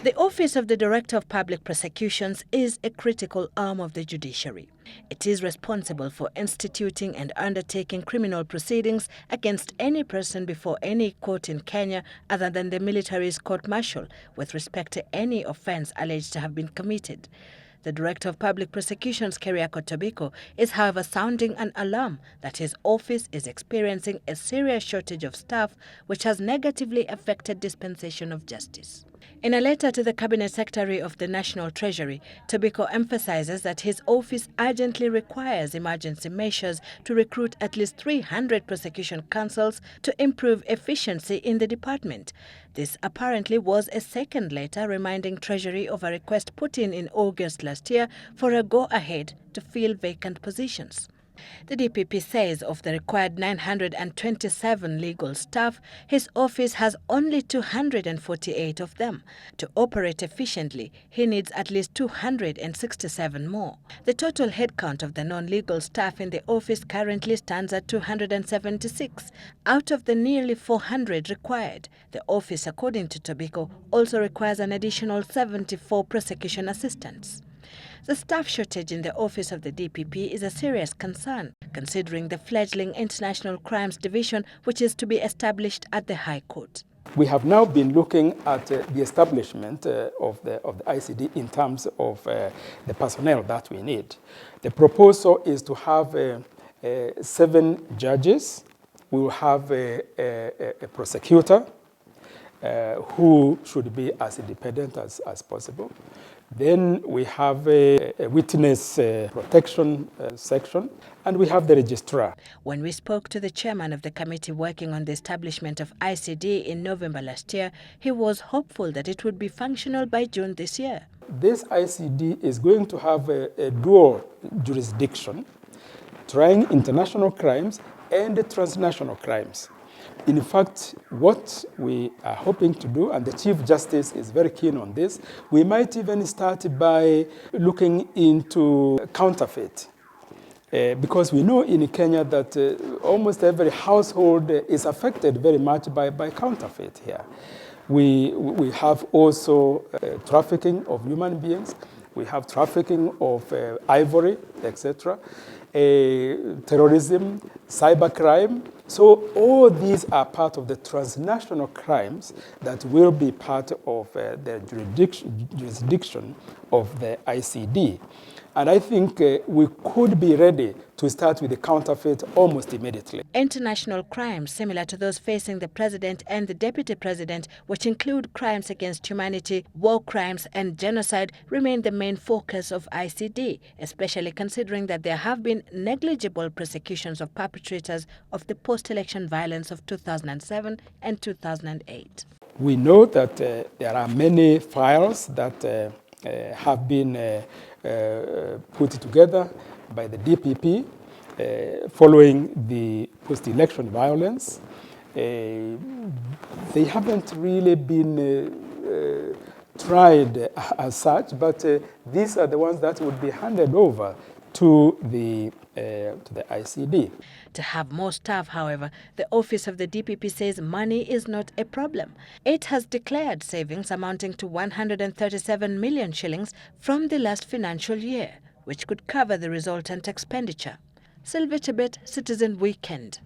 The Office of the Director of Public Prosecutions is a critical arm of the judiciary. It is responsible for instituting and undertaking criminal proceedings against any person before any court in Kenya other than the military's court-martial with respect to any offence alleged to have been committed. The Director of Public Prosecutions, Keriako Tobiko, is however sounding an alarm that his office is experiencing a serious shortage of staff which has negatively affected dispensation of justice. In a letter to the Cabinet Secretary of the National Treasury, Tobiko emphasizes that his office urgently requires emergency measures to recruit at least 300 prosecution counsels to improve efficiency in the department. This apparently was a second letter reminding Treasury of a request put in August last year for a go-ahead to fill vacant positions. The DPP says of the required 927 legal staff, his office has only 248 of them. To operate efficiently, he needs at least 267 more. The total headcount of the non-legal staff in the office currently stands at 276, out of the nearly 400 required. The office, according to Tobiko, also requires an additional 74 prosecution assistants. The staff shortage in the office of the DPP is a serious concern, considering the fledgling International Crimes Division, which is to be established at the High Court. We have now been looking at the establishment of the ICD in terms of the personnel that we need. The proposal is to have 7 judges. We will have a prosecutor who should be as independent as possible. Then we have a witness protection section, and we have the registrar. When we spoke to the chairman of the committee working on the establishment of ICD in November last year, he was hopeful that it would be functional by June this year. This ICD is going to have a dual jurisdiction, trying international crimes and transnational crimes. In fact, what we are hoping to do, and the Chief Justice is very keen on this, we might even start by looking into counterfeit. Because we know in Kenya that almost every household is affected very much by counterfeit here. We have also trafficking of human beings. We have trafficking of ivory, etc., terrorism, cybercrime. So all these are part of the transnational crimes that will be part of the jurisdiction of the ICD. And I think we could be ready to start with the counterfeit almost immediately. International crimes similar to those facing the president and the deputy president, which include crimes against humanity, war crimes and genocide, remain the main focus of ICD, especially considering that there have been negligible prosecutions of perpetrators of the post-election violence of 2007 and 2008. We know that there are many files that have been put together by the DPP following the post-election violence. They haven't really been tried as such, but these are the ones that would be handed over to the ICD. To have more staff, however, the office of the DPP says money is not a problem. It has declared savings amounting to 137 million shillings from the last financial year, which could cover the resultant expenditure. Sylvia Chebet, Citizen Weekend.